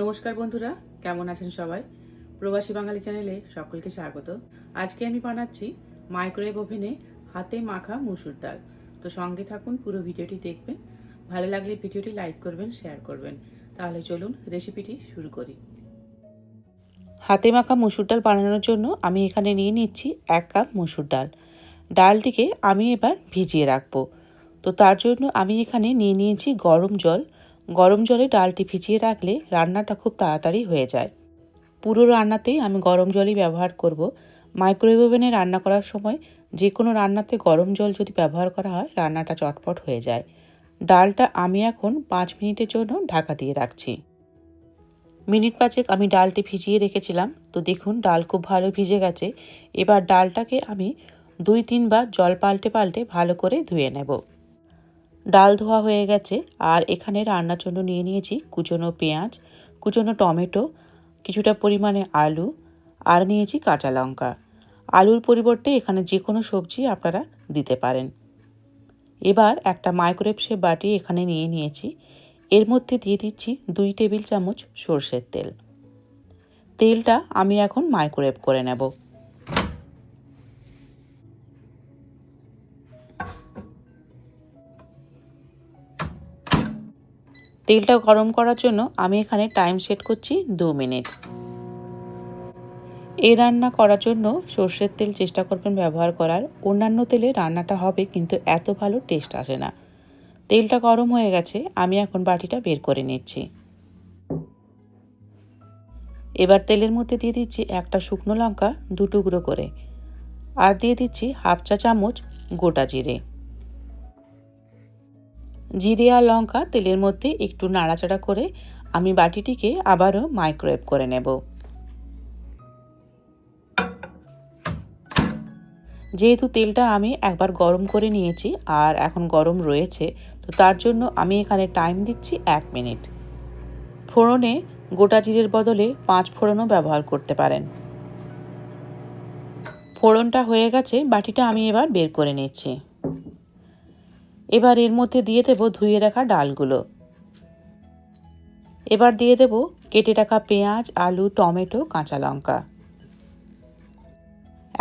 নমস্কার বন্ধুরা, কেমন আছেন সবাই? প্রবাসী বাঙালি চ্যানেলে সকলকে স্বাগত। আজকে আমি বানাচ্ছি মাইক্রোওয়েভ ওভেনে হাতে মাখা মুসুর ডাল। তো সঙ্গে থাকুন, পুরো ভিডিওটি দেখবেন। ভালো লাগলে ভিডিওটি লাইক করবেন, শেয়ার করবেন। তাহলে চলুন রেসিপিটি শুরু করি। হাতে মাখা মুসুর ডাল বানানোর জন্য আমি এখানে নিয়ে নিচ্ছি 1 কাপ মুসুর ডাল। ডালটিকে আমি এবার ভিজিয়ে রাখবো। তো তার জন্য আমি এখানে নিয়ে নিয়েছি গরম জল। গরম জলে ডালটি ভিজিয়ে রাখলে রান্নাটা খুব তাড়াতাড়ি হয়ে যায়। পুরো রান্নাতেই আমি গরম জলই ব্যবহার করব। মাইক্রোওয়েভ ওভেনে রান্না করার সময় যে কোনো রান্নাতে গরম জল যদি ব্যবহার করা হয়, রান্নাটা চটপট হয়ে যায়। ডালটা আমি এখন 5 মিনিটের জন্য ঢাকা দিয়ে রাখছি। মিনিট 5 আমি ডালটি ভিজিয়ে রেখেছিলাম। তো দেখুন, ডাল খুব ভালো ভিজে গেছে। এবার ডালটাকে আমি 2-3 বার জল পাল্টে পাল্টে ভালো করে ধুয়ে নেব। ডাল ধোয়া হয়ে গেছে। আর এখানে রান্নার জন্য নিয়ে নিয়েছি কুচনো পেঁয়াজ, কুচনো টমেটো, কিছুটা পরিমাণে আলু, আর নিয়েছি কাঁচা লঙ্কা। আলুর পরিবর্তে এখানে যে কোনো সবজি আপনারা দিতে পারেন। এবার একটা মাইক্রোওয়েভ শেপ বাটি এখানে নিয়ে নিয়েছি। এর মধ্যে দিয়ে দিচ্ছি 2 টেবিল চামচ সরষের তেল। তেলটা আমি এখন মাইক্রোওয়েভ করে নেব। তেলটা গরম করার জন্য আমি এখানে টাইম সেট করছি 2 মিনিট। এই রান্না করার জন্য সর্ষের তেল চেষ্টা করবেন ব্যবহার করার। অন্যান্য তেলে রান্নাটা হবে কিন্তু এত ভালো টেস্ট আসে না। তেলটা গরম হয়ে গেছে, আমি এখন বাটিটা বের করে নিচ্ছি। এবার তেলের মধ্যে দিয়ে দিচ্ছি একটা শুকনো লঙ্কা 2 টুকরো করে, আর দিয়ে দিচ্ছি হাফ চা চামচ গোটা জিরে। জিরে আর লঙ্কা তেলের মধ্যে একটু নাড়াচাড়া করে আমি বাটিটিকে আবারও মাইক্রোওয়েভ করে নেব। যেহেতু তেলটা আমি একবার গরম করে নিয়েছি আর এখন গরম রয়েছে, তো তার জন্য আমি এখানে টাইম দিচ্ছি 1 মিনিট। ফোড়নে গোটা জিরের বদলে 5 ফোড়নও ব্যবহার করতে পারেন। ফোড়নটা হয়ে গেছে, বাটিটা আমি এবার বের করে নিচ্ছি। এবার এর মধ্যে দিয়ে দেব ধুয়ে রাখা ডালগুলো। এবার দিয়ে দেব কেটে রাখা পেঁয়াজ, আলু, টমেটো, কাঁচা লঙ্কা।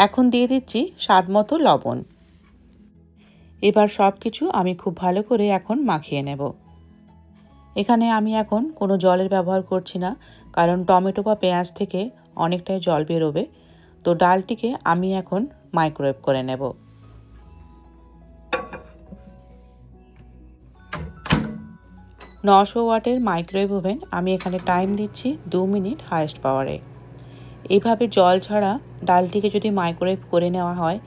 এখন দিয়ে দিচ্ছি স্বাদ মতো লবণ। এবার সব কিছু আমি খুব ভালো করে এখন মাখিয়ে নেব। এখানে আমি এখন কোনো জলের ব্যবহার করছি না, কারণ টমেটো বা পেঁয়াজ থেকে অনেকটাই জল বেরোবে। তো ডালটিকে আমি এখন মাইক্রোওয়েভ করে নেব। 900 ওয়াটের মাইক্রোওয়েভ ওভেন আমি এখানে টাইম দিচ্ছি 2 মিনিট হাইয়েস্ট পাওয়ারে। এইভাবে জল ছাড়া ডালটিকে যদি মাইক্রোওয়েভ করে নেওয়া হয়,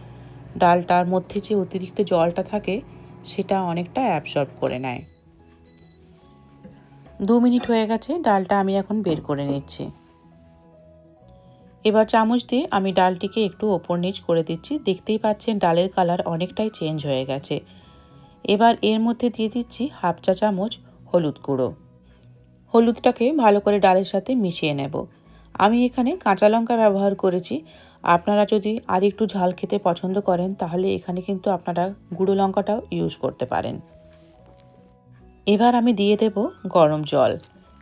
ডালটার মধ্যে যে অতিরিক্ত জলটা থাকে সেটা অনেকটা অ্যাবসর্ব করে নেয়। 2 মিনিট হয়ে গেছে, ডালটা আমি এখন বের করে নিচ্ছি। এবার চামচ দিয়ে আমি ডালটিকে একটু ওপর নিচ করে দিচ্ছি। দেখতেই পাচ্ছেন ডালের কালার অনেকটাই চেঞ্জ হয়ে গেছে। এবার এর মধ্যে দিয়ে দিচ্ছি হাফ চা চামচ হলুদ গুঁড়ো। হলুদটাকে ভালো করে ডালের সাথে মিশিয়ে নেব। আমি এখানে কাঁচা লঙ্কা ব্যবহার করেছি। আপনারা যদি আর একটু ঝাল খেতে পছন্দ করেন, তাহলে এখানে কিন্তু আপনারা গুঁড়ো লঙ্কাটাও ইউজ করতে পারেন। এবার আমি দিয়ে দেব গরম জল।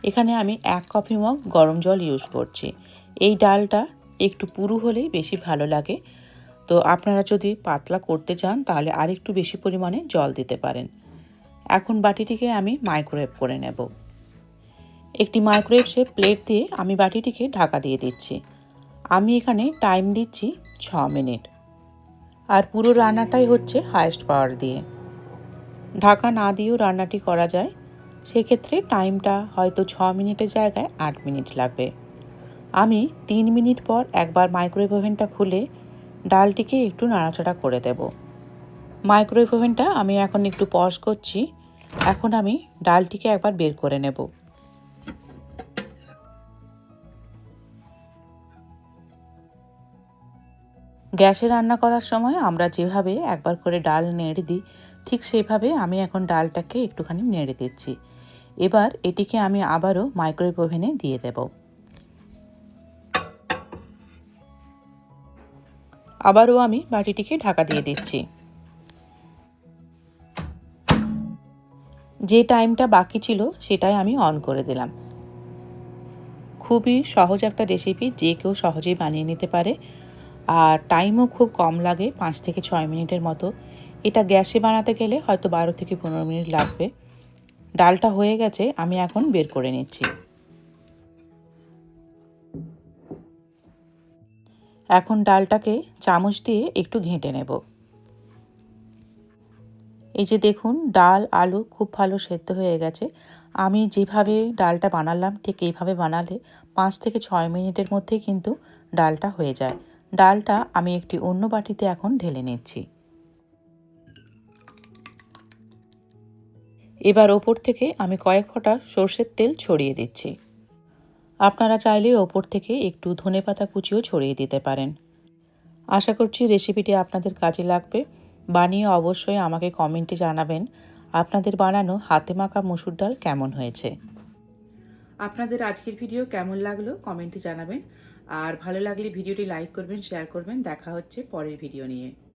এখানে আমি 1 কফি মগ গরম জল ইউজ করছি। এই ডালটা একটু পুরু হলেই বেশি ভালো লাগে। তো আপনারা যদি পাতলা করতে চান তাহলে আরেকটু বেশি পরিমাণে জল দিতে পারেন। এখন বাটিটিকে আমি মাইক্রোওয়েভ করে নেব। একটি মাইক্রোওয়েভ শেপ প্লেট দিয়ে আমি বাটিটিকে ঢাকা দিয়ে দিচ্ছি। আমি এখানে টাইম দিচ্ছি 6 মিনিট। আর পুরো রান্নাটাই হচ্ছে হাইয়েস্ট পাওয়ার দিয়ে। ঢাকা না দিয়েও রান্নাটি করা যায়। সেক্ষেত্রে টাইমটা হয়তো 6 মিনিটের জায়গায় 8 মিনিট লাগবে। আমি 3 মিনিট পর একবার মাইক্রোওয়েভ ওভেনটা খুলে ডালটিকে একটু নাড়াচাড়া করে দেব। মাইক্রোওয়েভ ওভেনটা আমি এখন একটু পজ করছি। এখন আমি ডালটিকে একবার বের করে নেব। গ্যাসে রান্না করার সময় আমরা যেভাবে একবার করে ডাল নেড়ে দিই, ঠিক সেইভাবে আমি এখন ডালটাকে একটুখানি নেড়ে দিচ্ছি। এবার এটিকে আমি আবারও মাইক্রোওয়েভ ওভেনে দিয়ে দেব। আবারও আমি বাটিটিকে ঢাকা দিয়ে দিচ্ছি। যে টাইমটা বাকি ছিল সেটাই আমি অন করে দিলাম। খুবই সহজ একটা রেসিপি, যে কেউ সহজেই বানিয়ে নিতে পারে। আর টাইমও খুব কম লাগে, 5 থেকে 6 মিনিটের মতো। এটা গ্যাসে বানাতে গেলে হয়তো 12 থেকে 15 মিনিট লাগবে। ডালটা হয়ে গেছে, আমি এখন বের করে নিচ্ছি। এখন ডালটাকে চামচ দিয়ে একটু ঘেঁটে নেব। এই যে দেখুন, ডাল আলু খুব ভালো সেদ্ধ হয়ে গেছে। আমি যেভাবে ডালটা বানালাম ঠিক এইভাবে বানালে 5 থেকে 6 মিনিটের মধ্যেই কিন্তু ডালটা হয়ে যায়। ডালটা আমি একটি অন্য বাটিতে এখন ঢেলে নিচ্ছি। এবার ওপর থেকে আমি কয়েক ফোঁটা সর্ষের তেল ছড়িয়ে দিচ্ছি। আপনারা চাইলে ওপর থেকে একটু ধনেপাতা কুচিও ছড়িয়ে দিতে পারেন। আশা করছি রেসিপিটি আপনাদের কাজে লাগবে। বানিয়ে অবশ্যই আমাকে কমেন্টে জানাবেন আপনাদের বানানো হাতে মাখা মসুর ডাল কেমন হয়েছে। আপনাদের আজকের ভিডিও কেমন লাগলো কমেন্টে জানাবেন। আর ভালো লাগলে ভিডিওটি লাইক করবেন, শেয়ার করবেন। দেখা হচ্ছে পরের ভিডিও নিয়ে।